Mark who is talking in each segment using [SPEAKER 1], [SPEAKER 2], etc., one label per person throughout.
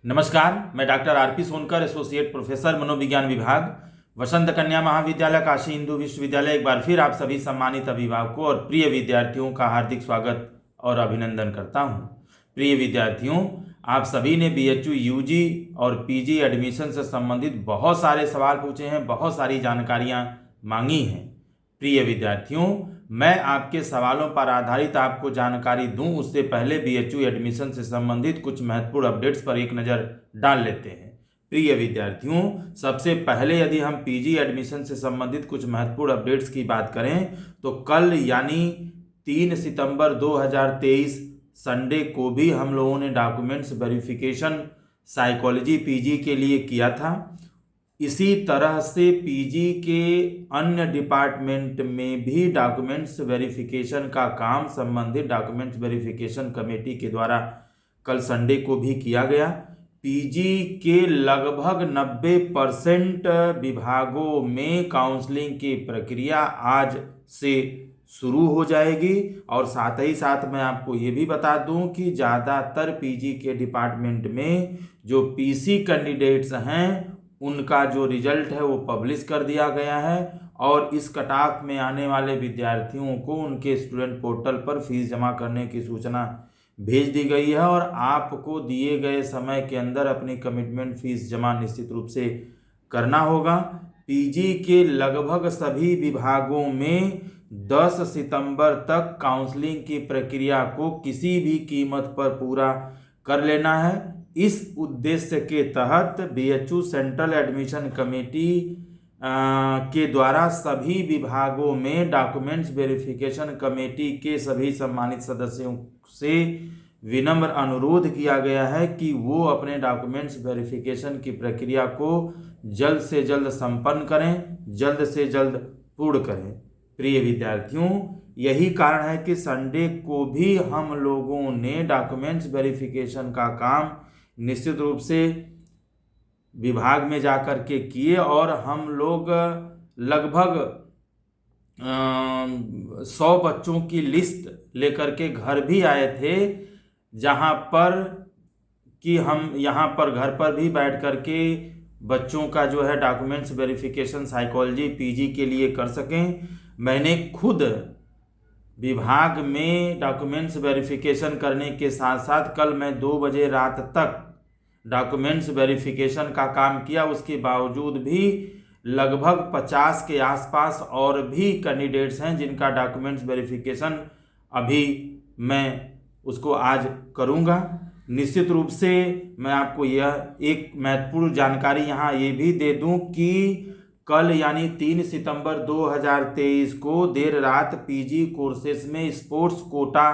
[SPEAKER 1] नमस्कार, मैं doctor RP Sonkar, associate professor मनोविज्ञान विभाग, वसंत कन्या महाविद्यालय काशी हिंदू विश्वविद्यालय। एक बार फिर आप सभी सम्मानित अभिभावकों और प्रिय विद्यार्थियों का हार्दिक स्वागत और अभिनंदन करता हूं। प्रिय विद्यार्थियों, आप सभी ने बीएचयू यूजी और पीजी एडमिशन से संबंधित बहुत सारे सवाल पूछे हैं, बहुत सारी जानकारियां मांगी हैं। प्रिय विद्यार्थियों, मैं आपके सवालों पर आधारित आपको जानकारी दूं उससे पहले बीएचयू एडमिशन से संबंधित कुछ महत्वपूर्ण अपडेट्स पर एक नज़र डाल लेते हैं। प्रिय विद्यार्थियों, सबसे पहले यदि हम पीजी एडमिशन से संबंधित कुछ महत्वपूर्ण अपडेट्स की बात करें तो कल यानी 3 सितंबर 2023 संडे को भी हम लोगों ने डॉक्यूमेंट्स वेरिफिकेशन साइकोलॉजी पीजी के लिए किया था। इसी तरह से पीजी के अन्य डिपार्टमेंट में भी डॉक्यूमेंट्स वेरिफिकेशन का काम संबंधित डॉक्यूमेंट्स वेरिफिकेशन कमेटी के द्वारा कल संडे को भी किया गया। पीजी के लगभग 90% विभागों में काउंसलिंग की प्रक्रिया आज से शुरू हो जाएगी। और साथ ही साथ मैं आपको ये भी बता दूं कि ज़्यादातर पीजी के डिपार्टमेंट में जो पीसी कैंडिडेट्स हैं उनका जो रिजल्ट है वो पब्लिश कर दिया गया है और इस कट ऑफ में आने वाले विद्यार्थियों को उनके स्टूडेंट पोर्टल पर फीस जमा करने की सूचना भेज दी गई है और आपको दिए गए समय के अंदर अपनी कमिटमेंट फीस जमा निश्चित रूप से करना होगा। पीजी के लगभग सभी विभागों में 10 सितंबर तक काउंसलिंग की प्रक्रिया को किसी भी कीमत पर पूरा कर लेना है। इस उद्देश्य के तहत बीएचयू सेंट्रल एडमिशन कमेटी के द्वारा सभी विभागों में डॉक्यूमेंट्स वेरिफिकेशन कमेटी के सभी सम्मानित सदस्यों से विनम्र अनुरोध किया गया है कि वो अपने डॉक्यूमेंट्स वेरिफिकेशन की प्रक्रिया को जल्द से जल्द संपन्न करें, जल्द से जल्द पूर्ण करें। प्रिय विद्यार्थियों, यही कारण है कि संडे को भी हम लोगों ने डॉक्यूमेंट्स वेरिफिकेशन का काम निश्चित रूप से विभाग में जाकर के किए और हम लोग लगभग 100 बच्चों की लिस्ट लेकर के घर भी आए थे, जहां पर कि हम यहाँ पर घर पर भी बैठ कर के बच्चों का जो है डॉक्यूमेंट्स वेरिफिकेशन साइकोलॉजी पीजी के लिए कर सकें। मैंने खुद विभाग में डॉक्यूमेंट्स वेरिफिकेशन करने के साथ साथ कल मैं 2 बजे रात तक डॉक्यूमेंट्स वेरिफिकेशन का काम किया। उसके बावजूद भी लगभग 50 के आसपास और भी कैंडिडेट्स हैं जिनका डॉक्यूमेंट्स वेरिफिकेशन अभी मैं उसको आज करूंगा। निश्चित रूप से मैं आपको यह एक महत्वपूर्ण जानकारी यहाँ ये भी दे दूं कि कल यानी 3 सितंबर 2023 को देर रात पीजी कोर्सेस में स्पोर्ट्स कोटा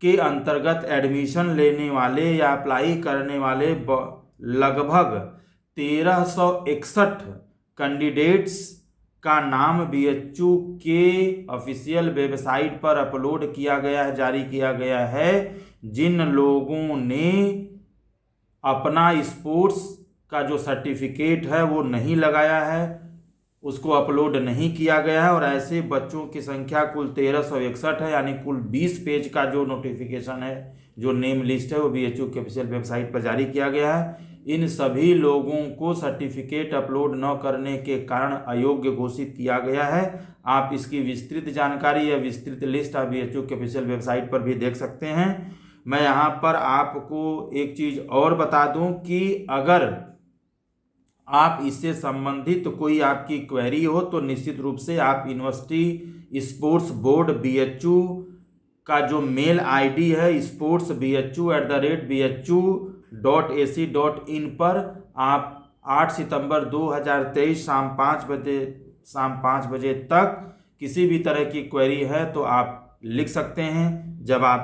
[SPEAKER 1] के अंतर्गत एडमिशन लेने वाले या अप्लाई करने वाले लगभग 1361 कैंडिडेट्स का नाम बीएचयू के ऑफिशियल वेबसाइट पर अपलोड किया गया है, जारी किया गया है। जिन लोगों ने अपना स्पोर्ट्स का जो सर्टिफिकेट है वो नहीं लगाया है, उसको अपलोड नहीं किया गया है और ऐसे बच्चों की संख्या कुल 1361 है, यानी कुल 20 पेज का जो नोटिफिकेशन है, जो नेम लिस्ट है वो बीएचयू के ऑफिशियल वेबसाइट पर जारी किया गया है। इन सभी लोगों को सर्टिफिकेट अपलोड न करने के कारण अयोग्य घोषित किया गया है। आप इसकी विस्तृत जानकारी या विस्तृत लिस्ट आप बीएचयू के ऑफिशियल वेबसाइट पर भी देख सकते हैं। मैं यहाँ पर आपको एक चीज़ और बता दूँ कि अगर आप इससे संबंधित कोई आपकी क्वेरी हो तो निश्चित रूप से आप यूनिवर्सिटी स्पोर्ट्स बोर्ड बीएचयू का जो मेल आईडी है sportsbhu@bhu.ac.in पर आप 8 सितंबर 2023 शाम 5 बजे तक किसी भी तरह की क्वेरी है तो आप लिख सकते हैं, जवाब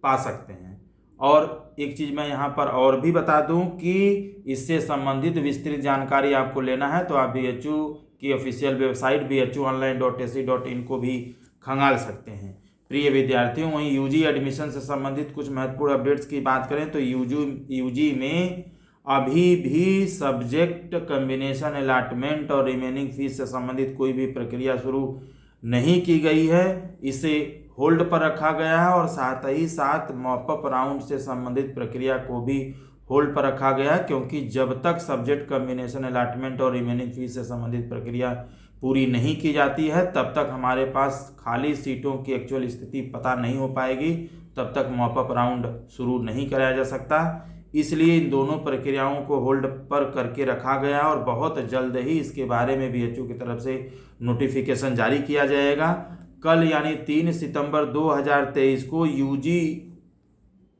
[SPEAKER 1] पा सकते हैं। और एक चीज़ मैं यहाँ पर और भी बता दूं कि इससे संबंधित विस्तृत जानकारी आपको लेना है तो आप बीएचयू की ऑफिशियल वेबसाइट bhuonline.ac.in को भी खंगाल सकते हैं। प्रिय विद्यार्थियों, वहीं यूजी एडमिशन से संबंधित कुछ महत्वपूर्ण अपडेट्स की बात करें तो यूजी में अभी भी सब्जेक्ट कम्बिनेशन अलॉटमेंट और रिमेनिंग फीस से संबंधित कोई भी प्रक्रिया शुरू नहीं की गई है। इसे होल्ड पर रखा गया है और साथ ही साथ मॉपअप राउंड से संबंधित प्रक्रिया को भी होल्ड पर रखा गया है, क्योंकि जब तक सब्जेक्ट कम्बिनेशन अलॉटमेंट और रिमेनिंग फीस से संबंधित प्रक्रिया पूरी नहीं की जाती है तब तक हमारे पास खाली सीटों की एक्चुअल स्थिति पता नहीं हो पाएगी, तब तक मॉपअप राउंड शुरू नहीं कराया जा सकता। इसलिए इन दोनों प्रक्रियाओं को होल्ड पर करके रखा गया और बहुत जल्द ही इसके बारे में बीएचयू की तरफ से नोटिफिकेशन जारी किया जाएगा। कल यानी 3 सितंबर 2023 को यूजी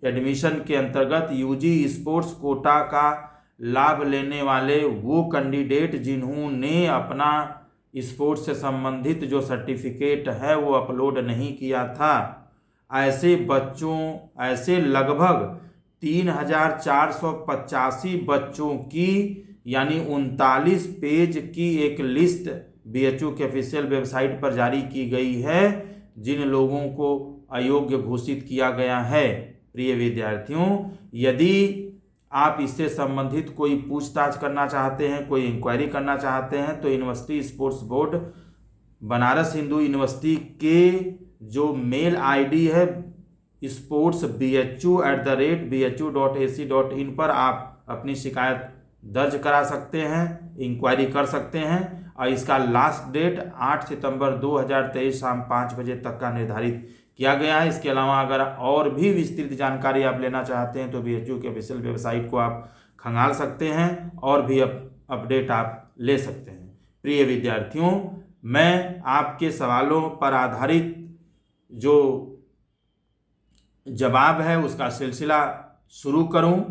[SPEAKER 1] एडमिशन के अंतर्गत यूजी स्पोर्ट्स कोटा का लाभ लेने वाले वो कैंडिडेट जिन्होंने अपना स्पोर्ट्स से संबंधित जो सर्टिफिकेट है वो अपलोड नहीं किया था, ऐसे लगभग 3485 बच्चों की यानी 39 पेज की एक लिस्ट बीएचयू के ऑफिशियल वेबसाइट पर जारी की गई है, जिन लोगों को अयोग्य घोषित किया गया है। प्रिय विद्यार्थियों, यदि आप इससे संबंधित कोई पूछताछ करना चाहते हैं, कोई इंक्वायरी करना चाहते हैं, तो university sports board Banaras Hindu university के जो मेल आईडी है sportsbhu@bhu.ac.in पर आप अपनी शिकायत दर्ज करा सकते हैं, इंक्वायरी कर सकते हैं। और इसका लास्ट डेट 8 सितंबर 2023 शाम 5 बजे तक का निर्धारित किया गया है। इसके अलावा अगर और भी विस्तृत जानकारी आप लेना चाहते हैं तो बीएचयू के ऑफिशियल वेबसाइट को आप खंगाल सकते हैं और भी अपडेट आप ले सकते हैं। प्रिय विद्यार्थियों, मैं आपके सवालों पर आधारित जो जवाब है उसका सिलसिला शुरू करूं,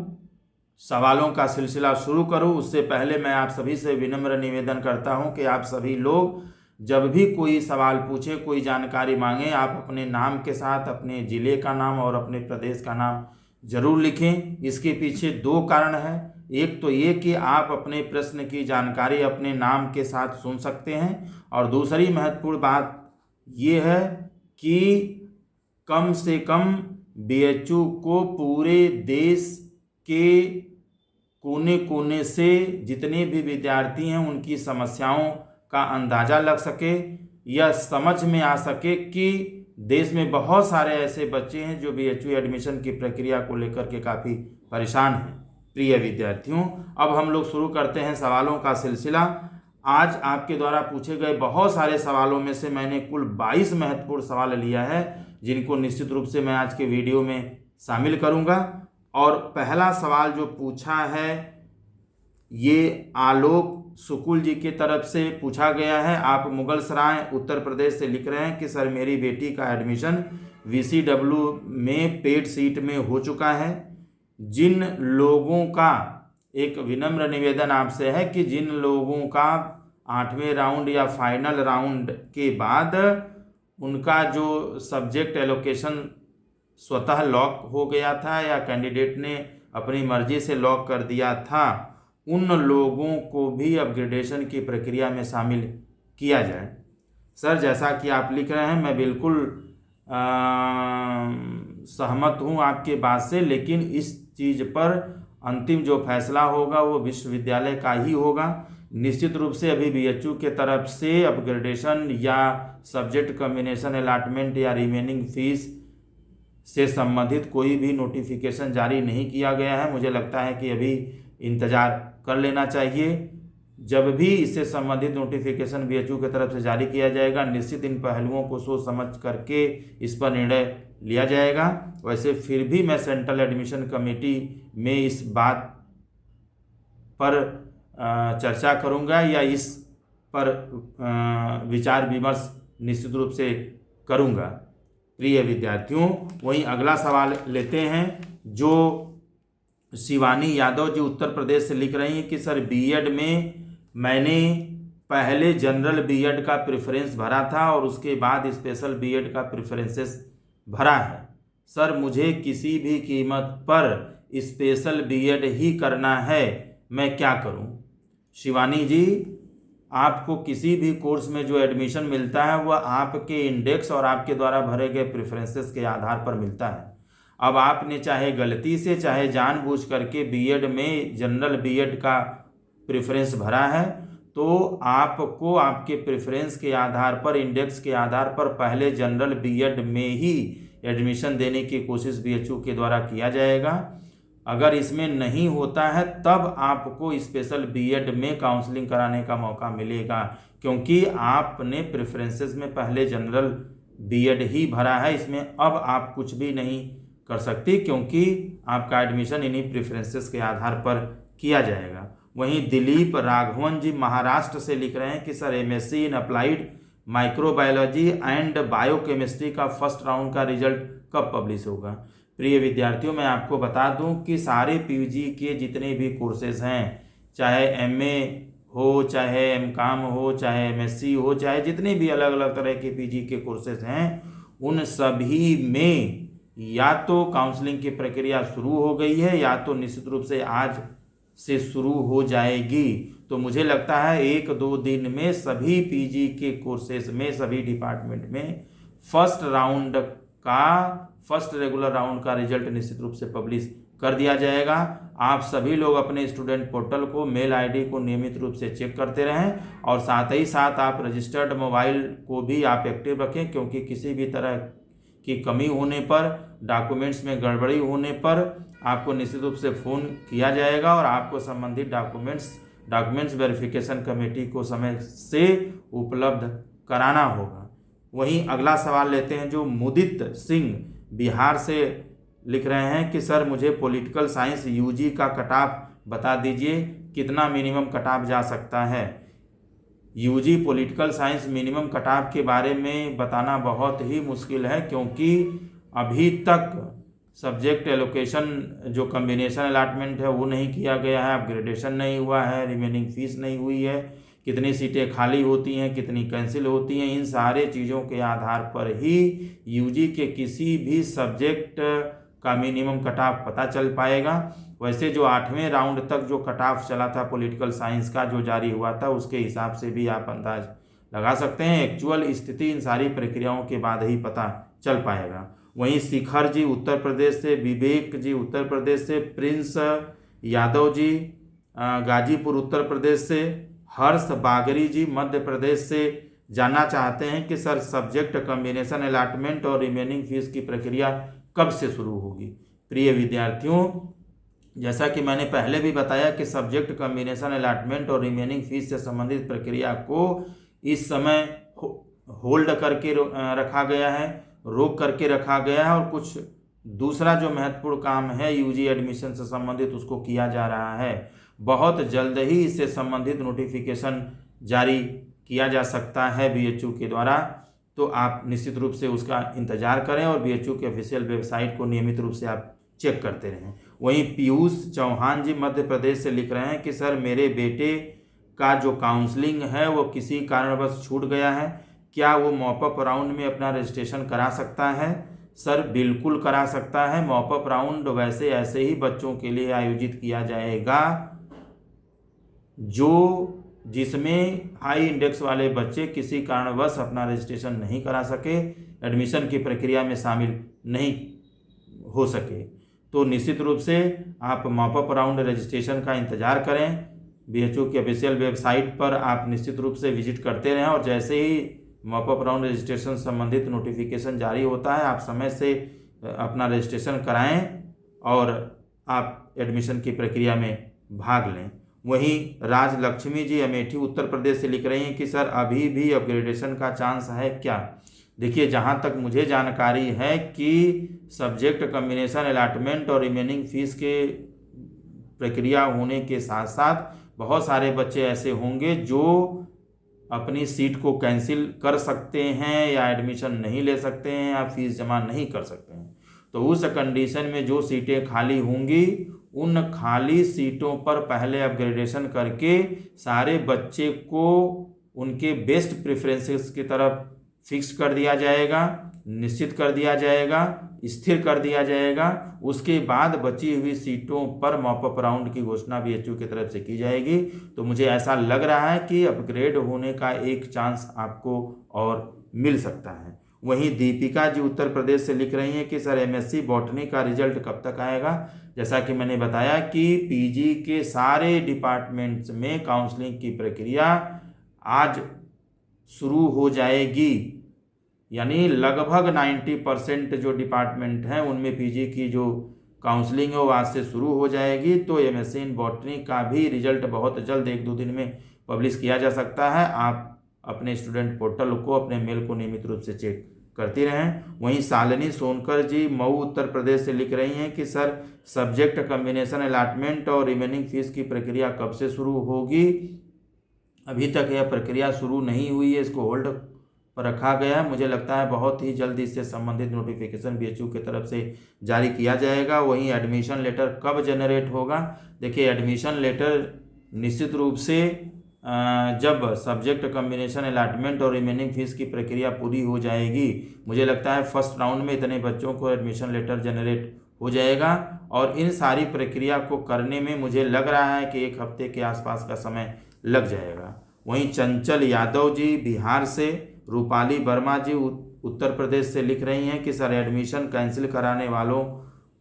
[SPEAKER 1] सवालों का सिलसिला शुरू करूं उससे पहले मैं आप सभी से विनम्र निवेदन करता हूं कि आप सभी लोग जब भी कोई सवाल पूछे, कोई जानकारी मांगे, आप अपने नाम के साथ अपने ज़िले का नाम और अपने प्रदेश का नाम जरूर लिखें। इसके पीछे 2 कारण हैं। एक तो ये कि आप अपने प्रश्न की जानकारी अपने नाम के साथ सुन सकते हैं, और दूसरी महत्वपूर्ण बात ये है कि कम से कम बीएचयू को पूरे देश के कोने कोने से जितने भी विद्यार्थी हैं उनकी समस्याओं का अंदाज़ा लग सके, यह समझ में आ सके कि देश में बहुत सारे ऐसे बच्चे हैं जो बीएचयू एडमिशन की प्रक्रिया को लेकर के काफ़ी परेशान हैं। प्रिय विद्यार्थियों, अब हम लोग शुरू करते हैं सवालों का सिलसिला। आज आपके द्वारा पूछे गए बहुत सारे सवालों में से मैंने कुल 22 महत्वपूर्ण सवाल लिया है, जिनको निश्चित रूप से मैं आज के वीडियो में शामिल करूंगा। और पहला सवाल जो पूछा है ये आलोक सुकुल जी की तरफ से पूछा गया है। आप मुगल सराय उत्तर प्रदेश से लिख रहे हैं कि सर मेरी बेटी का एडमिशन VCW में पेड सीट में हो चुका है। जिन लोगों का, एक विनम्र निवेदन आपसे है कि जिन लोगों का 8वें राउंड या फाइनल राउंड के बाद उनका जो सब्जेक्ट एलोकेशन स्वतः लॉक हो गया था या कैंडिडेट ने अपनी मर्जी से लॉक कर दिया था, उन लोगों को भी अपग्रेडेशन की प्रक्रिया में शामिल किया जाए। सर जैसा कि आप लिख रहे हैं मैं बिल्कुल सहमत हूं आपके बात से, लेकिन इस चीज़ पर अंतिम जो फैसला होगा वो विश्वविद्यालय का ही होगा। निश्चित रूप से अभी बीएचयू के तरफ से अपग्रेडेशन या सब्जेक्ट कम्बिनेशन अलॉटमेंट या रिमेनिंग फीस से संबंधित कोई भी नोटिफिकेशन जारी नहीं किया गया है। मुझे लगता है कि अभी इंतज़ार कर लेना चाहिए। जब भी इससे संबंधित नोटिफिकेशन बीएचयू की तरफ से जारी किया जाएगा, निश्चित इन पहलुओं को सोच समझ करके इस पर निर्णय लिया जाएगा। वैसे फिर भी मैं सेंट्रल एडमिशन कमेटी में इस बात पर चर्चा करूंगा या इस पर विचार विमर्श निश्चित रूप से करूंगा। प्रिय विद्यार्थियों, वहीं अगला सवाल लेते हैं जो शिवानी यादव जी उत्तर प्रदेश से लिख रही हैं कि सर बीएड में मैंने पहले जनरल बीएड का प्रेफरेंस भरा था और उसके बाद स्पेशल बीएड का प्रेफरेंसेस भरा है। सर मुझे किसी भी कीमत पर स्पेशल बीएड ही करना है, मैं क्या करूं? शिवानी जी, आपको किसी भी कोर्स में जो एडमिशन मिलता है वह आपके इंडेक्स और आपके द्वारा भरे गए प्रेफरेंसेस के आधार पर मिलता है। अब आपने चाहे गलती से चाहे जानबूझ करके बीएड में जनरल बीएड का प्रेफरेंस भरा है तो आपको आपके प्रेफरेंस के आधार पर, इंडेक्स के आधार पर पहले जनरल बीएड में ही एडमिशन देने की कोशिश बीएचयू के द्वारा किया जाएगा। अगर इसमें नहीं होता है तब आपको स्पेशल बीएड में काउंसलिंग कराने का मौका मिलेगा, क्योंकि आपने प्रेफरेंसेस में पहले जनरल बीएड ही भरा है। इसमें अब आप कुछ भी नहीं कर सकती, क्योंकि आपका एडमिशन इन्हीं प्रेफरेंसेस के आधार पर किया जाएगा। वहीं दिलीप राघवन जी महाराष्ट्र से लिख रहे हैं कि sir MSc in applied microbiology and biochemistry का फर्स्ट राउंड का रिजल्ट कब पब्लिश होगा। प्रिय विद्यार्थियों, मैं आपको बता दूं कि सारे पीजी के जितने भी कोर्सेज हैं, चाहे एमए हो, चाहे एमकॉम हो, चाहे एमएससी हो, चाहे जितने भी अलग अलग तरह के पीजी के कोर्सेज हैं, उन सभी में या तो काउंसलिंग की प्रक्रिया शुरू हो गई है या तो निश्चित रूप से आज से शुरू हो जाएगी। तो मुझे लगता है 1-2 दिन में सभी पीजी के कोर्सेज में, सभी डिपार्टमेंट में फर्स्ट रेगुलर राउंड का रिजल्ट निश्चित रूप से पब्लिश कर दिया जाएगा। आप सभी लोग अपने स्टूडेंट पोर्टल को, मेल आईडी को नियमित रूप से चेक करते रहें, और साथ ही साथ आप रजिस्टर्ड मोबाइल को भी आप एक्टिव रखें, क्योंकि किसी भी तरह की कमी होने पर, डॉक्यूमेंट्स में गड़बड़ी होने पर आपको निश्चित रूप से फ़ोन किया जाएगा और आपको संबंधित डॉक्यूमेंट्स वेरिफिकेशन कमेटी को समय से उपलब्ध कराना होगा। वहीं अगला सवाल लेते हैं, जो मुदित सिंह बिहार से लिख रहे हैं कि सर मुझे पॉलिटिकल साइंस यूजी का कट ऑफ बता दीजिए, कितना मिनिमम कट ऑफ जा सकता है। UG political science minimum cut off के बारे में बताना बहुत ही मुश्किल है, क्योंकि अभी तक सब्जेक्ट एलोकेशन जो कम्बिनेशन अलॉटमेंट है वो नहीं किया गया है, अपग्रेडेशन नहीं हुआ है, रिमेनिंग फीस नहीं हुई है, कितनी सीटें खाली होती हैं, कितनी कैंसिल होती हैं, इन सारे चीज़ों के आधार पर ही यूजी के किसी भी सब्जेक्ट का मिनिमम कट ऑफ पता चल पाएगा। वैसे जो 8वें राउंड तक जो कट ऑफ चला था पॉलिटिकल साइंस का, जो जारी हुआ था, उसके हिसाब से भी आप अंदाज लगा सकते हैं। एक्चुअल स्थिति इन सारी प्रक्रियाओं के बाद ही पता चल पाएगा। वहीं शिखर जी उत्तर प्रदेश से, विवेक जी उत्तर प्रदेश से, प्रिंस यादव जी गाजीपुर उत्तर प्रदेश से, हर्ष बागरी जी मध्य प्रदेश से जानना चाहते हैं कि सर सब्जेक्ट कम्बिनेशन अलॉटमेंट और रिमेनिंग फीस की प्रक्रिया कब से शुरू होगी। प्रिय विद्यार्थियों, जैसा कि मैंने पहले भी बताया कि सब्जेक्ट कम्बिनेशन अलॉटमेंट और रिमेनिंग फीस से संबंधित प्रक्रिया को इस समय होल्ड करके रखा गया है, रोक करके रखा गया है, और कुछ दूसरा जो महत्वपूर्ण काम है यूजी एडमिशन से संबंधित उसको किया जा रहा है। बहुत जल्द ही इससे संबंधित नोटिफिकेशन जारी किया जा सकता है बीएचयू के द्वारा, तो आप निश्चित रूप से उसका इंतजार करें और बीएचयू के ऑफिशियल वेबसाइट को नियमित रूप से आप चेक करते रहें। वहीं पीयूष चौहान जी मध्य प्रदेश से लिख रहे हैं कि सर मेरे बेटे का जो काउंसलिंग है वो किसी कारणवश छूट गया है, क्या वो मॉपअप राउंड में अपना रजिस्ट्रेशन करा सकता है। सर बिल्कुल करा सकता है। मॉपअप राउंड वैसे ऐसे ही बच्चों के लिए आयोजित किया जाएगा जिसमें हाई इंडेक्स वाले बच्चे किसी कारणवश अपना रजिस्ट्रेशन नहीं करा सके, एडमिशन की प्रक्रिया में शामिल नहीं हो सके, तो निश्चित रूप से आप मॉपअप राउंड रजिस्ट्रेशन का इंतज़ार करें। बीएचयू की ऑफिशियल वेबसाइट पर आप निश्चित रूप से विजिट करते रहें, और जैसे ही मॉपअप राउंड रजिस्ट्रेशन संबंधित नोटिफिकेशन जारी होता है आप समय से अपना रजिस्ट्रेशन कराएं और आप एडमिशन की प्रक्रिया में भाग लें। वहीं राजलक्ष्मी जी अमेठी उत्तर प्रदेश से लिख रही हैं कि सर अभी भी अपग्रेडेशन का चांस है क्या। देखिए, जहाँ तक मुझे जानकारी है कि सब्जेक्ट कम्बिनेशन अलॉटमेंट और रिमेनिंग फीस के प्रक्रिया होने के साथ साथ बहुत सारे बच्चे ऐसे होंगे जो अपनी सीट को कैंसिल कर सकते हैं या एडमिशन नहीं ले सकते हैं या फीस जमा नहीं कर सकते हैं। तो उस कंडीशन में जो सीटें खाली होंगी उन खाली सीटों पर पहले अपग्रेडेशन करके सारे बच्चे को उनके बेस्ट प्रेफरेंसेस की तरफ फिक्स कर दिया जाएगा, निश्चित कर दिया जाएगा, स्थिर कर दिया जाएगा। उसके बाद बची हुई सीटों पर मॉपअप राउंड की घोषणा बीएचयू की तरफ से की जाएगी। तो मुझे ऐसा लग रहा है कि अपग्रेड होने का एक चांस आपको और मिल सकता है। वहीं दीपिका जी उत्तर प्रदेश से लिख रही हैं कि सर एमएससी बॉटनी का रिजल्ट कब तक आएगा। जैसा कि मैंने बताया कि पीजी के सारे डिपार्टमेंट्स में काउंसलिंग की प्रक्रिया आज शुरू हो जाएगी, यानी लगभग 90% जो डिपार्टमेंट हैं उनमें पीजी की जो काउंसलिंग है वो आज से शुरू हो जाएगी। तो एमएससी इन बॉटनी का भी रिजल्ट बहुत जल्द 1-2 दिन में पब्लिश किया जा सकता है। आप अपने स्टूडेंट पोर्टल को, अपने मेल को नियमित रूप से चेक करती रहें। वहीं शालिनी सोनकर जी मऊ उत्तर प्रदेश से लिख रही हैं कि सर सब्जेक्ट कम्बिनेशन अलॉटमेंट और रिमेनिंग फीस की प्रक्रिया कब से शुरू होगी? अभी तक यह प्रक्रिया शुरू नहीं हुई है, इसको होल्ड पर रखा गया है। मुझे लगता है बहुत ही जल्द इससे संबंधित नोटिफिकेशन बीएचयू की तरफ से जारी किया जाएगा। वहीं एडमिशन लेटर कब जनरेट होगा? देखिए एडमिशन लेटर निश्चित रूप से जब सब्जेक्ट कम्बिनेशन अलॉटमेंट और रिमेनिंग फीस की प्रक्रिया पूरी हो जाएगी, मुझे लगता है फर्स्ट राउंड में इतने बच्चों को एडमिशन लेटर जनरेट हो जाएगा। और इन सारी प्रक्रिया को करने में मुझे लग रहा है कि 1 हफ्ते के आसपास का समय लग जाएगा। वहीं चंचल यादव जी बिहार से, रूपाली वर्मा जी उत्तर प्रदेश से लिख रही हैं कि सर एडमिशन कैंसिल कराने वालों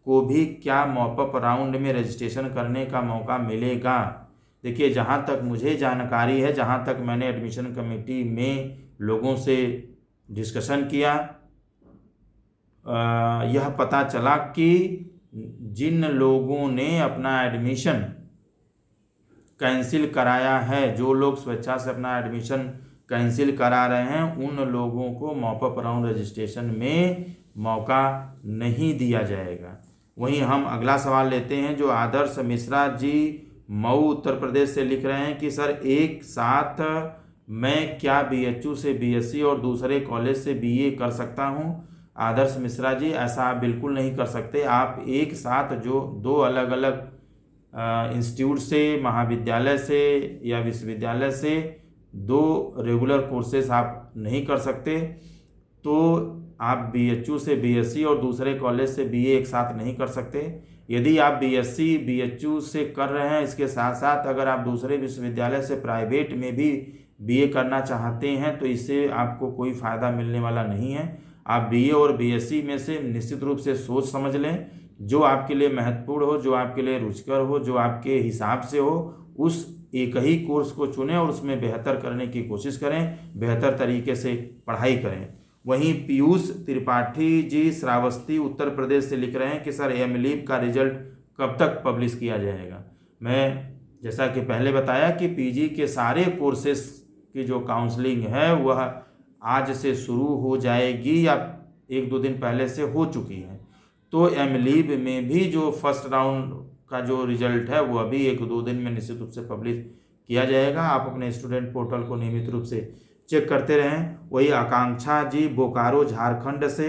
[SPEAKER 1] को भी क्या मॉपअप राउंड में रजिस्ट्रेशन करने का मौका मिलेगा? देखिए जहाँ तक मुझे जानकारी है, जहाँ तक मैंने एडमिशन कमेटी में लोगों से डिस्कशन किया, यह पता चला कि जिन लोगों ने अपना एडमिशन कैंसिल कराया है, जो लोग स्वेच्छा से अपना एडमिशन कैंसिल करा रहे हैं, उन लोगों को मॉपअप राउंड रजिस्ट्रेशन में मौका नहीं दिया जाएगा। वहीं हम अगला सवाल लेते हैं जो आदर्श मिश्रा जी मऊ उत्तर प्रदेश से लिख रहे हैं कि सर एक साथ मैं क्या बीएचयू से बीएससी और दूसरे कॉलेज से बीए कर सकता हूं? आदर्श मिश्रा जी ऐसा आप बिल्कुल नहीं कर सकते। आप एक साथ जो 2 अलग अलग इंस्टीट्यूट से, महाविद्यालय से या विश्वविद्यालय से 2 रेगुलर कोर्सेस आप नहीं कर सकते। तो आप बीएचयू से बीएससी और दूसरे कॉलेज से बीए एक साथ नहीं कर सकते। यदि आप बीएससी बीएचयू से कर रहे हैं, इसके साथ साथ अगर आप दूसरे विश्वविद्यालय से प्राइवेट में भी बीए करना चाहते हैं तो इससे आपको कोई फ़ायदा मिलने वाला नहीं है। आप बीए और बीएससी में से निश्चित रूप से सोच समझ लें, जो आपके लिए महत्वपूर्ण हो, जो आपके लिए रुचिकर हो, जो आपके हिसाब से हो, उस एक ही कोर्स को चुनें और उसमें बेहतर करने की कोशिश करें, बेहतर तरीके से पढ़ाई करें। वहीं पीयूष त्रिपाठी जी श्रावस्ती उत्तर प्रदेश से लिख रहे हैं कि सर एमलीब का रिजल्ट कब तक पब्लिश किया जाएगा? मैं जैसा कि पहले बताया कि पीजी के सारे कोर्सेस की जो काउंसलिंग है वह आज से शुरू हो जाएगी या 1-2 दिन पहले से हो चुकी है। तो एमलीब में भी जो फर्स्ट राउंड का जो रिजल्ट है वो अभी 1-2 दिन में निश्चित रूप से पब्लिश किया जाएगा। आप अपने स्टूडेंट पोर्टल को नियमित रूप से चेक करते रहें। वही आकांक्षा जी बोकारो झारखंड से,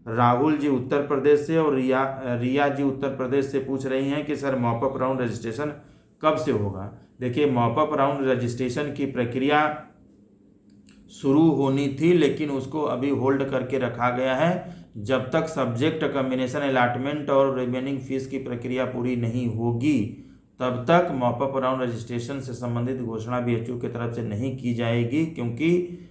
[SPEAKER 1] राहुल जी उत्तर प्रदेश से और रिया जी उत्तर प्रदेश से पूछ रही हैं कि सर मॉपअप राउंड रजिस्ट्रेशन कब से होगा? देखिए मॉपअप राउंड रजिस्ट्रेशन की प्रक्रिया शुरू होनी थी, लेकिन उसको अभी होल्ड करके रखा गया है। जब तक सब्जेक्ट कम्बिनेशन अलॉटमेंट और रिमेनिंग फीस की प्रक्रिया पूरी नहीं होगी तब तक मॉपअप राउंड रजिस्ट्रेशन से संबंधित घोषणा बीएचयू की तरफ से नहीं की जाएगी, क्योंकि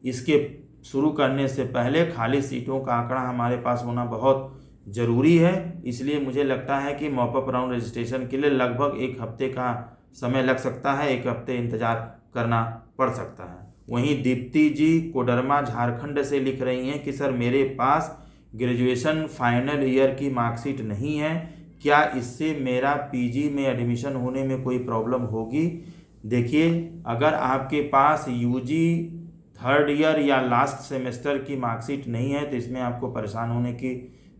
[SPEAKER 1] इसके शुरू करने से पहले खाली सीटों का आंकड़ा हमारे पास होना बहुत ज़रूरी है। इसलिए मुझे लगता है कि मॉपअप राउंड रजिस्ट्रेशन के लिए लगभग 1 हफ्ते का समय लग सकता है, 1 हफ्ते इंतज़ार करना पड़ सकता है। वहीं दीप्ति जी कोडरमा झारखंड से लिख रही हैं कि सर मेरे पास ग्रेजुएशन फाइनल ईयर की मार्कशीट नहीं है, क्या इससे मेरा पीजी में एडमिशन होने में कोई प्रॉब्लम होगी? देखिए अगर आपके पास यूजी 3rd ईयर या लास्ट सेमेस्टर की मार्कशीट नहीं है तो इसमें आपको परेशान होने की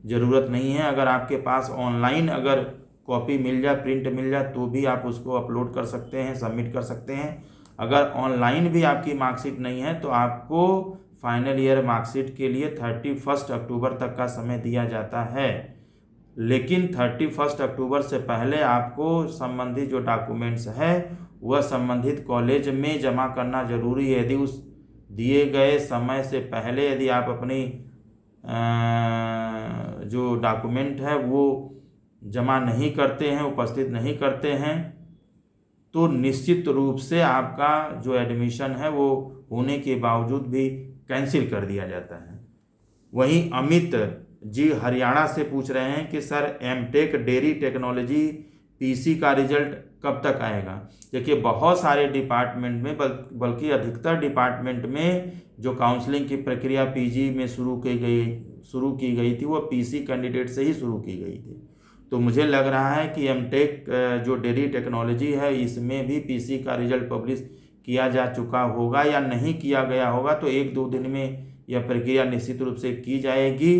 [SPEAKER 1] ज़रूरत नहीं है। अगर आपके पास ऑनलाइन अगर कॉपी मिल जाए, प्रिंट मिल जाए तो भी आप उसको अपलोड कर सकते हैं, सबमिट कर सकते हैं। अगर ऑनलाइन भी आपकी मार्कशीट नहीं है तो आपको फाइनल ईयर मार्कशीट के लिए 31 अक्टूबर तक का समय दिया जाता है, लेकिन 31 अक्टूबर से पहले आपको संबंधित जो डॉक्यूमेंट्स है वह संबंधित कॉलेज में जमा करना जरूरी है। यदि उस दिए गए समय से पहले यदि आप अपनी जो डॉक्यूमेंट है वो जमा नहीं करते हैं, उपस्थित नहीं करते हैं, तो निश्चित रूप से आपका जो एडमिशन है वो होने के बावजूद भी कैंसिल कर दिया जाता है। वहीं अमित जी हरियाणा से पूछ रहे हैं कि sir MTech dairy technology PC का रिजल्ट कब तक आएगा? देखिए बहुत सारे डिपार्टमेंट में बल्कि अधिकतर डिपार्टमेंट में जो काउंसलिंग की प्रक्रिया पीजी में शुरू की गई थी वो पीसी कैंडिडेट से ही शुरू की गई थी। तो मुझे लग रहा है कि एमटेक जो डेयरी टेक्नोलॉजी है इसमें भी पीसी का रिजल्ट पब्लिश किया जा चुका होगा या नहीं किया गया होगा, तो 1-2 दिन में यह प्रक्रिया निश्चित रूप से की जाएगी।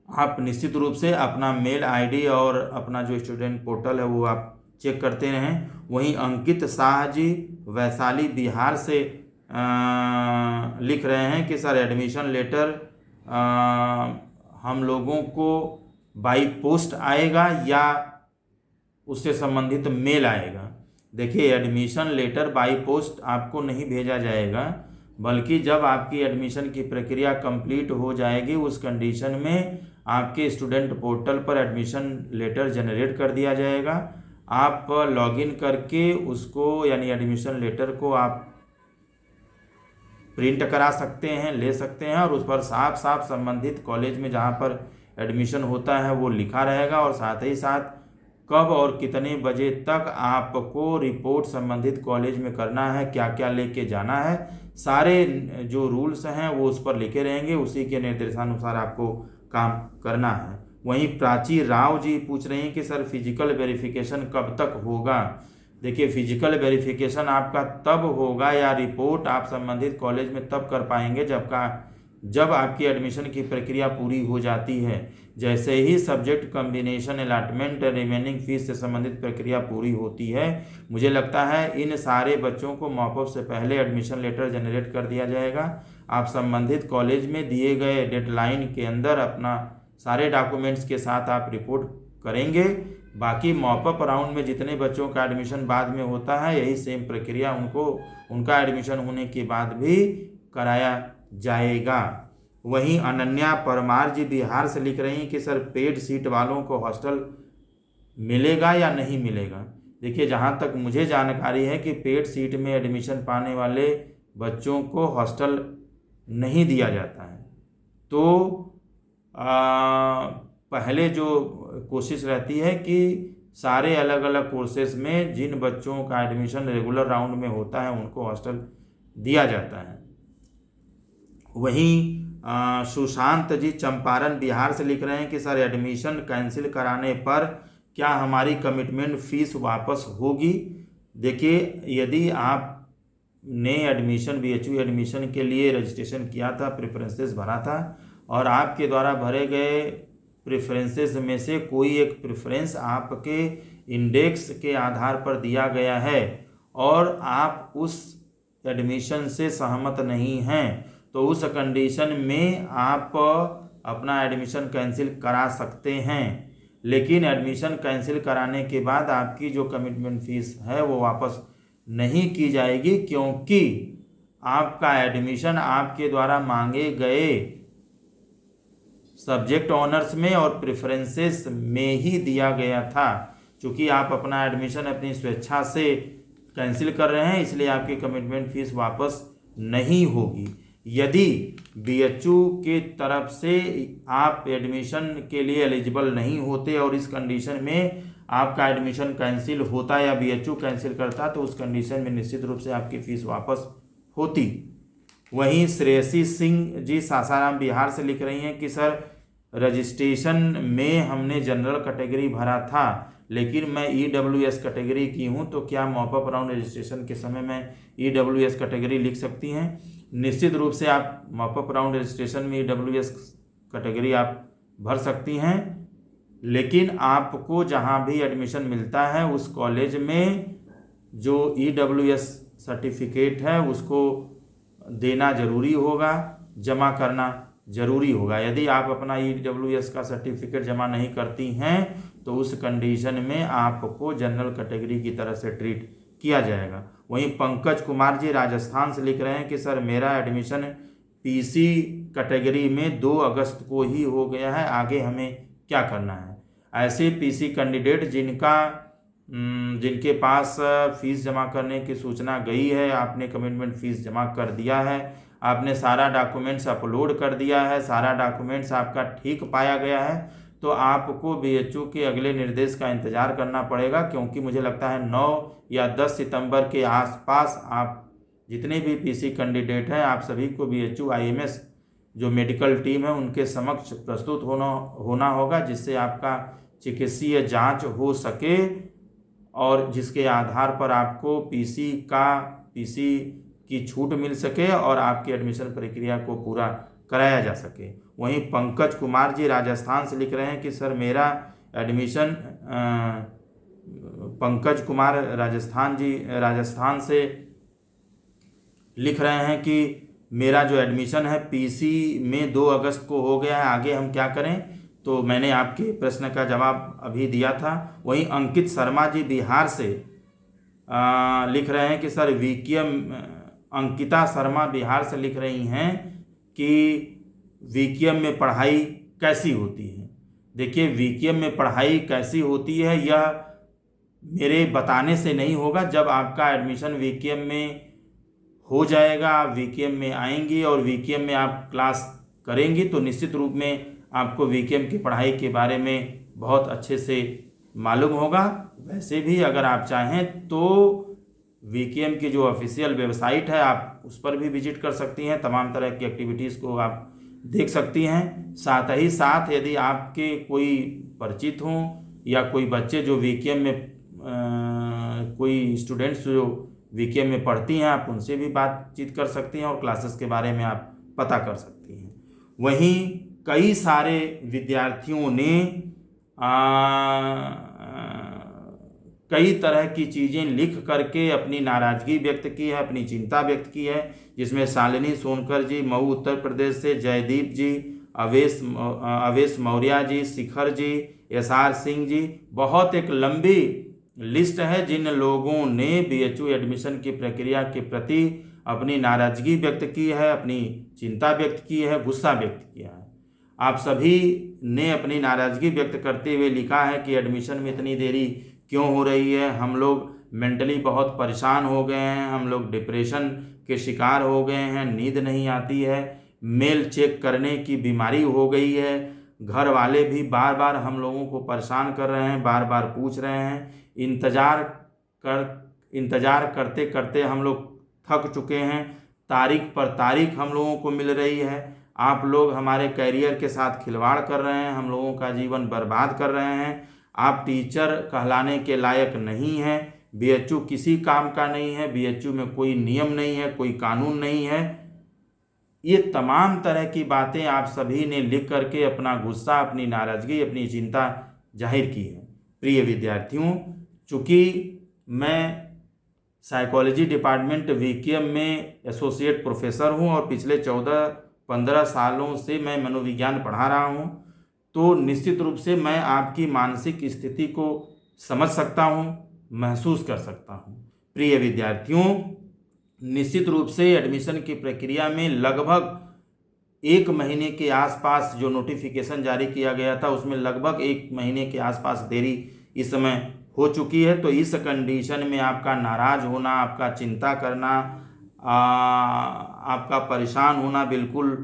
[SPEAKER 1] आप निश्चित रूप से अपना मेल आईडी और अपना जो स्टूडेंट पोर्टल है वो आप चेक करते रहें। वहीं अंकित शाह जी वैशाली बिहार से लिख रहे हैं कि सर एडमिशन लेटर हम लोगों को बाई पोस्ट आएगा या उससे संबंधित मेल आएगा। देखिए, एडमिशन लेटर बाई पोस्ट आपको नहीं भेजा जाएगा, बल्कि जब आपकी एडमिशन की प्रक्रिया कंप्लीट हो जाएगी उस कंडीशन में आपके स्टूडेंट पोर्टल पर एडमिशन लेटर जनरेट कर दिया जाएगा। आप लॉगिन करके उसको यानी एडमिशन लेटर को आप प्रिंट करा सकते हैं, ले सकते हैं, और उस पर साफ साफ संबंधित कॉलेज में जहाँ पर एडमिशन होता है वो लिखा रहेगा, और साथ ही साथ कब और कितने बजे तक आपको रिपोर्ट संबंधित कॉलेज में करना है, क्या क्या लेके जाना है, सारे जो रूल्स हैं वो उस पर लिखे रहेंगे। उसी के निर्देशानुसार आपको काम करना है। वहीं प्राची राव जी पूछ रही हैं कि सर फिजिकल वेरिफिकेशन कब तक होगा। देखिए, फिजिकल वेरिफिकेशन आपका तब होगा या रिपोर्ट आप संबंधित कॉलेज में तब कर पाएंगे जब आपकी एडमिशन की प्रक्रिया पूरी हो जाती है। जैसे ही subject combination allotment remaining fees से संबंधित प्रक्रिया पूरी होती है, मुझे लगता है इन सारे बच्चों को मॉपअप से पहले एडमिशन लेटर जनरेट कर दिया जाएगा। आप संबंधित कॉलेज में दिए गए डेडलाइन के अंदर अपना सारे डॉक्यूमेंट्स के साथ आप रिपोर्ट करेंगे। बाकी मॉपअप राउंड में जितने बच्चों का एडमिशन बाद में होता है, यही सेम प्रक्रिया उनका एडमिशन होने के बाद भी कराया जाएगा। वहीं अनन्या परमार जी बिहार से लिख रही हैं कि सर पेड सीट वालों को हॉस्टल मिलेगा या नहीं मिलेगा। देखिए, जहाँ तक मुझे जानकारी है कि पेड सीट में एडमिशन पाने वाले बच्चों को हॉस्टल नहीं दिया जाता है। तो पहले जो कोशिश रहती है कि सारे अलग अलग कोर्सेज में जिन बच्चों का एडमिशन रेगुलर राउंड में होता है उनको हॉस्टल दिया जाता है। वहीं सुशांत जी चंपारण बिहार से लिख रहे हैं कि सर एडमिशन कैंसिल कराने पर क्या हमारी कमिटमेंट फीस वापस होगी। देखिए, यदि आपने एडमिशन BHU एडमिशन के लिए रजिस्ट्रेशन किया था, प्रेफरेंसेस भरा था, और आपके द्वारा भरे गए प्रेफरेंसेस में से कोई एक प्रेफरेंस आपके इंडेक्स के आधार पर दिया गया है और आप उस एडमिशन से सहमत नहीं हैं, तो उस कंडीशन में आप अपना एडमिशन कैंसिल करा सकते हैं। लेकिन एडमिशन कैंसिल कराने के बाद आपकी जो कमिटमेंट फीस है वो वापस नहीं की जाएगी, क्योंकि आपका एडमिशन आपके द्वारा मांगे गए सब्जेक्ट ऑनर्स में और प्रेफरेंसेस में ही दिया गया था। चूँकि आप अपना एडमिशन अपनी स्वेच्छा से कैंसिल कर रहे हैं, इसलिए आपकी कमिटमेंट फीस वापस नहीं होगी। यदि BHU के तरफ से आप एडमिशन के लिए एलिजिबल नहीं होते और इस कंडीशन में आपका एडमिशन कैंसिल होता या BHU कैंसिल करता, तो उस कंडीशन में निश्चित रूप से आपकी फ़ीस वापस होती। वहीं श्रेयसी सिंह जी सासाराम बिहार से लिख रही हैं कि सर रजिस्ट्रेशन में हमने जनरल कैटेगरी भरा था, लेकिन मैं EWS कैटेगरी की हूं, तो क्या मॉपअप राउंड रजिस्ट्रेशन के समय मैं EWS कैटेगरी लिख सकती हैं? निश्चित रूप से आप मॉपअप राउंड रजिस्ट्रेशन में EWS कैटेगरी आप भर सकती हैं, लेकिन आपको जहां भी एडमिशन मिलता है उस कॉलेज में जो EWS सर्टिफिकेट है उसको देना ज़रूरी होगा, जमा करना ज़रूरी होगा। यदि आप अपना EWS का सर्टिफिकेट जमा नहीं करती हैं तो उस कंडीशन में आपको जनरल कैटेगरी की तरह से ट्रीट किया जाएगा। वहीं पंकज कुमार जी राजस्थान से लिख रहे हैं कि सर मेरा एडमिशन PC कैटेगरी में 2 अगस्त को ही हो गया है, आगे हमें क्या करना है? ऐसे PC कैंडिडेट जिनके पास फीस जमा करने की सूचना गई है, आपने कमिटमेंट फीस जमा कर दिया है, आपने सारा डॉक्यूमेंट्स अपलोड कर दिया है, सारा डॉक्यूमेंट्स आपका ठीक पाया गया है, तो आपको BHU के अगले निर्देश का इंतज़ार करना पड़ेगा, क्योंकि मुझे लगता है 9 या 10 सितंबर के आसपास आप जितने भी PC कैंडिडेट हैं आप सभी को BHU IMS जो मेडिकल टीम है उनके समक्ष प्रस्तुत होना होगा, जिससे आपका चिकित्सीय जांच हो सके और जिसके आधार पर आपको पीसी की छूट मिल सके और आपकी एडमिशन प्रक्रिया को पूरा कराया जा सके। वहीं पंकज कुमार जी राजस्थान से लिख रहे हैं कि सर मेरा एडमिशन पंकज कुमार राजस्थान से लिख रहे हैं कि मेरा जो एडमिशन है पीसी में 2 अगस्त को हो गया है, आगे हम क्या करें। तो मैंने आपके प्रश्न का जवाब अभी दिया था। वहीं अंकित शर्मा जी बिहार से लिख रहे हैं कि सर अंकिता शर्मा बिहार से लिख रही हैं कि वीकेएम में पढ़ाई कैसी होती है। देखिए, वीकेएम में पढ़ाई कैसी होती है यह मेरे बताने से नहीं होगा। जब आपका एडमिशन वीकेएम में हो जाएगा, आप वीकेएम में आएंगी और वीकेएम में आप क्लास करेंगी तो निश्चित रूप में आपको वीकेएम की पढ़ाई के बारे में बहुत अच्छे से मालूम होगा। वैसे भी अगर आप चाहें तो वीकेएम की जो ऑफिशियल वेबसाइट है आप उस पर भी विजिट कर सकती हैं, तमाम तरह की एक्टिविटीज़ को आप देख सकती हैं। साथ ही साथ यदि आपके कोई परिचित हों या कोई बच्चे जो वीकेएम में कोई स्टूडेंट्स जो वीकेएम में पढ़ती हैं, आप उनसे भी बातचीत कर सकती हैं और क्लासेस के बारे में आप पता कर सकती हैं। वहीं कई सारे विद्यार्थियों ने कई तरह की चीज़ें लिख करके अपनी नाराज़गी व्यक्त की है, अपनी चिंता व्यक्त की है, जिसमें शालिनी सोनकर जी मऊ उत्तर प्रदेश से, जयदीप जी, अवेश मौर्य जी, शिखर जी, एसआर सिंह जी, बहुत एक लंबी लिस्ट है जिन लोगों ने बीएचयू एडमिशन की प्रक्रिया के प्रति अपनी नाराज़गी व्यक्त की है, अपनी चिंता व्यक्त की है, गुस्सा व्यक्त किया है। आप सभी ने अपनी नाराज़गी व्यक्त करते हुए लिखा है कि एडमिशन में इतनी देरी क्यों हो रही है, हम लोग मेंटली बहुत परेशान हो गए हैं, हम लोग डिप्रेशन के शिकार हो गए हैं, नींद नहीं आती है, मेल चेक करने की बीमारी हो गई है, घर वाले भी बार बार हम लोगों को परेशान कर रहे हैं, बार बार पूछ रहे हैं, इंतज़ार करते करते हम लोग थक चुके हैं, तारीख पर तारीख हम लोगों को मिल रही है, आप लोग हमारे कैरियर के साथ खिलवाड़ कर रहे हैं, हम लोगों का जीवन बर्बाद कर रहे हैं, आप टीचर कहलाने के लायक नहीं हैं, बीएचयू किसी काम का नहीं है, बीएचयू में कोई नियम नहीं है, कोई कानून नहीं है। ये तमाम तरह की बातें आप सभी ने लिख करके अपना गुस्सा, अपनी नाराज़गी, अपनी चिंता जाहिर की है। प्रिय विद्यार्थियों, चूँकि मैं साइकोलॉजी डिपार्टमेंट वीकेएम में एसोसिएट प्रोफेसर हूँ और पिछले 14-15 सालों से मैं मनोविज्ञान पढ़ा रहा हूँ, तो निश्चित रूप से मैं आपकी मानसिक स्थिति को समझ सकता हूँ, महसूस कर सकता हूँ। प्रिय विद्यार्थियों, निश्चित रूप से एडमिशन की प्रक्रिया में लगभग 1 महीने के आसपास जो नोटिफिकेशन जारी किया गया था उसमें लगभग 1 महीने के आसपास देरी इस समय हो चुकी है। तो इस कंडीशन में आपका नाराज़ होना, आपका चिंता करना, आपका परेशान होना बिल्कुल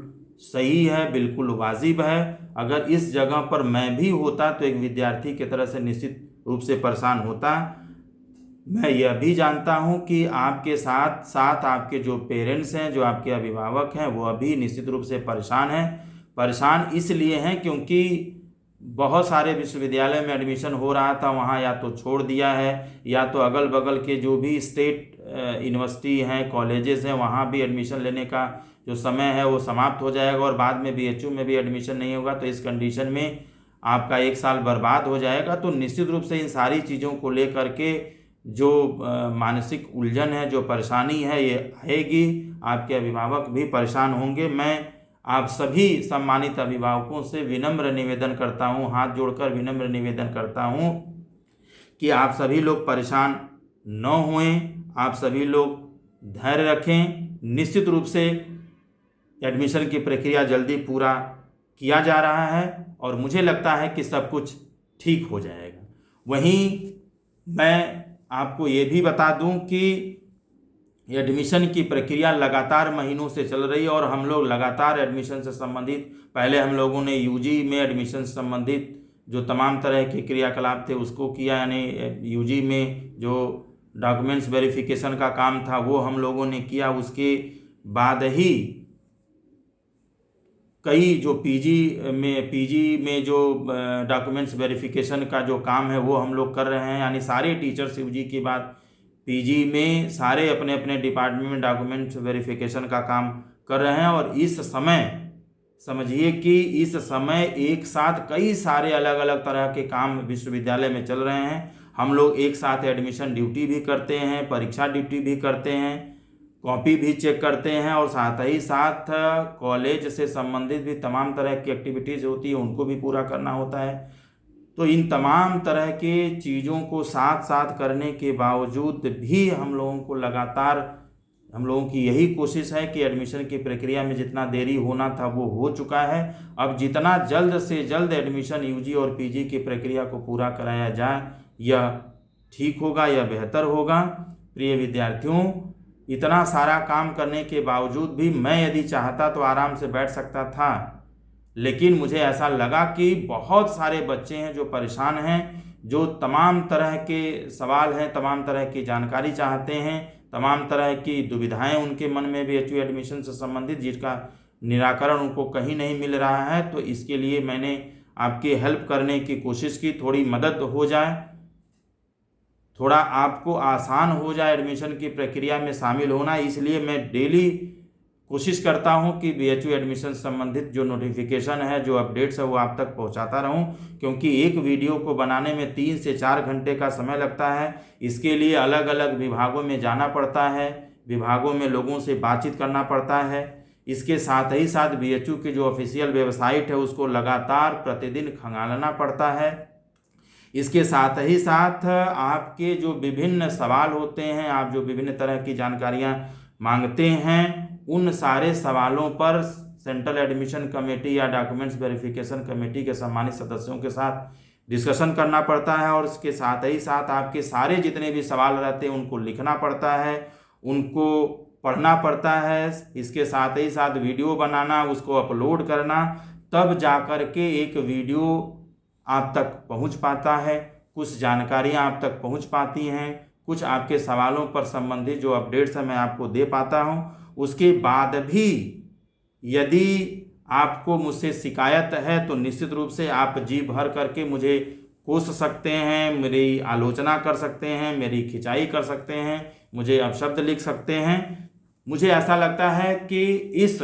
[SPEAKER 1] सही है, बिल्कुल वाजिब है। अगर इस जगह पर मैं भी होता तो एक विद्यार्थी की तरह से निश्चित रूप से परेशान होता। मैं यह भी जानता हूं कि आपके साथ साथ आपके जो पेरेंट्स हैं, जो आपके अभिभावक हैं, वो अभी निश्चित रूप से परेशान हैं। परेशान इसलिए हैं क्योंकि बहुत सारे विश्वविद्यालय में एडमिशन हो रहा था, वहाँ या तो छोड़ दिया है या तो अगल बगल के जो भी स्टेट यूनिवर्सिटी हैं, कॉलेजेस हैं, वहाँ भी एडमिशन लेने का जो समय है वो समाप्त हो जाएगा और बाद में बीएचयू में भी एडमिशन नहीं होगा। तो इस कंडीशन में आपका 1 साल बर्बाद हो जाएगा। तो निश्चित रूप से इन सारी चीज़ों को लेकर के जो मानसिक उलझन है, जो परेशानी है, ये आएगी। आपके अभिभावक भी परेशान होंगे। मैं आप सभी सम्मानित अभिभावकों से विनम्र निवेदन करता हूँ, हाथ जोड़कर विनम्र निवेदन करता हूँ कि आप सभी लोग परेशान न होएं, आप सभी लोग धैर्य रखें। निश्चित रूप से एडमिशन की प्रक्रिया जल्दी पूरा किया जा रहा है और मुझे लगता है कि सब कुछ ठीक हो जाएगा। वहीं मैं आपको ये भी बता दूं कि एडमिशन की प्रक्रिया लगातार महीनों से चल रही है और हम लोग लगातार एडमिशन से संबंधित, पहले हम लोगों ने यूजी में एडमिशन से संबंधित जो तमाम तरह के क्रियाकलाप थे उसको किया, यानी यूजी में जो डॉक्यूमेंट्स वेरिफिकेशन का काम था वो हम लोगों ने किया। उसके बाद ही कई जो पीजी में जो डॉक्यूमेंट्स वेरिफिकेशन का जो काम है वो हम लोग कर रहे हैं। यानी सारे टीचर्स यूजी के बाद पीजी में सारे अपने अपने डिपार्टमेंट में डॉक्यूमेंट्स वेरिफिकेशन का काम कर रहे हैं। और इस समय समझिए कि इस समय एक साथ कई सारे अलग अलग तरह के काम विश्वविद्यालय में चल रहे हैं। हम लोग एक साथ एडमिशन ड्यूटी भी करते हैं, परीक्षा ड्यूटी भी करते हैं, कॉपी भी चेक करते हैं, और साथ ही साथ कॉलेज से संबंधित भी तमाम तरह की एक्टिविटीज़ होती है उनको भी पूरा करना होता है। तो इन तमाम तरह के चीज़ों को साथ साथ करने के बावजूद भी हम लोगों की यही कोशिश है कि एडमिशन की प्रक्रिया में जितना देरी होना था वो हो चुका है। अब जितना जल्द से जल्द एडमिशन यूजी और पीजी की प्रक्रिया को पूरा कराया जाए यह ठीक होगा, यह बेहतर होगा। प्रिय विद्यार्थियों, इतना सारा काम करने के बावजूद भी मैं यदि चाहता तो आराम से बैठ सकता था, लेकिन मुझे ऐसा लगा कि बहुत सारे बच्चे हैं जो परेशान हैं, जो तमाम तरह के सवाल हैं, तमाम तरह की जानकारी चाहते हैं, तमाम तरह की दुविधाएं उनके मन में भी एचयू एडमिशन से संबंधित, जिसका निराकरण उनको कहीं नहीं मिल रहा है। तो इसके लिए मैंने आपकी हेल्प करने की कोशिश की, थोड़ी मदद हो जाए, थोड़ा आपको आसान हो जाए एडमिशन की प्रक्रिया में शामिल होना। इसलिए मैं डेली कोशिश करता हूं कि बीएचयू एडमिशन संबंधित जो नोटिफिकेशन है, जो अपडेट्स है, वो आप तक पहुंचाता रहूं, क्योंकि एक वीडियो को बनाने में 3 से 4 घंटे का समय लगता है। इसके लिए अलग अलग विभागों में जाना पड़ता है, विभागों में लोगों से बातचीत करना पड़ता है। इसके साथ ही साथ बीएचयू की जो ऑफिशियल वेबसाइट है उसको लगातार प्रतिदिन खंगालना पड़ता है। इसके साथ ही साथ आपके जो विभिन्न सवाल होते हैं, आप जो विभिन्न तरह की जानकारियां मांगते हैं, उन सारे सवालों पर सेंट्रल एडमिशन कमेटी या डॉक्यूमेंट्स वेरिफिकेशन कमेटी के सम्मानित सदस्यों के साथ डिस्कशन करना पड़ता है। और इसके साथ ही साथ आपके सारे जितने भी सवाल रहते हैं उनको लिखना पड़ता है, उनको पढ़ना पड़ता है। इसके साथ ही साथ वीडियो बनाना, उसको अपलोड करना, तब जाकर के एक वीडियो आप तक पहुंच पाता है, कुछ जानकारियां आप तक पहुंच पाती हैं, कुछ आपके सवालों पर संबंधित जो अपडेट्स हैं मैं आपको दे पाता हूं। उसके बाद भी यदि आपको मुझसे शिकायत है तो निश्चित रूप से आप जी भर करके मुझे कोस सकते हैं, मेरी आलोचना कर सकते हैं, मेरी खिंचाई कर सकते हैं, मुझे अपशब्द लिख सकते हैं। मुझे ऐसा लगता है कि इस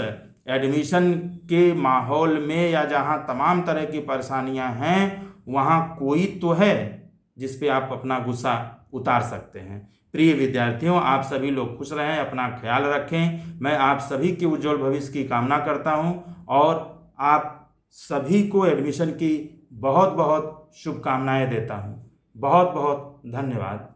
[SPEAKER 1] एडमिशन के माहौल में या जहां तमाम तरह की परेशानियां हैं वहां कोई तो है जिस पे आप अपना गुस्सा उतार सकते हैं। प्रिय विद्यार्थियों, आप सभी लोग खुश रहें, अपना ख्याल रखें। मैं आप सभी के उज्जवल भविष्य की कामना करता हूं और आप सभी को एडमिशन की बहुत बहुत शुभकामनाएं देता हूं। बहुत बहुत धन्यवाद।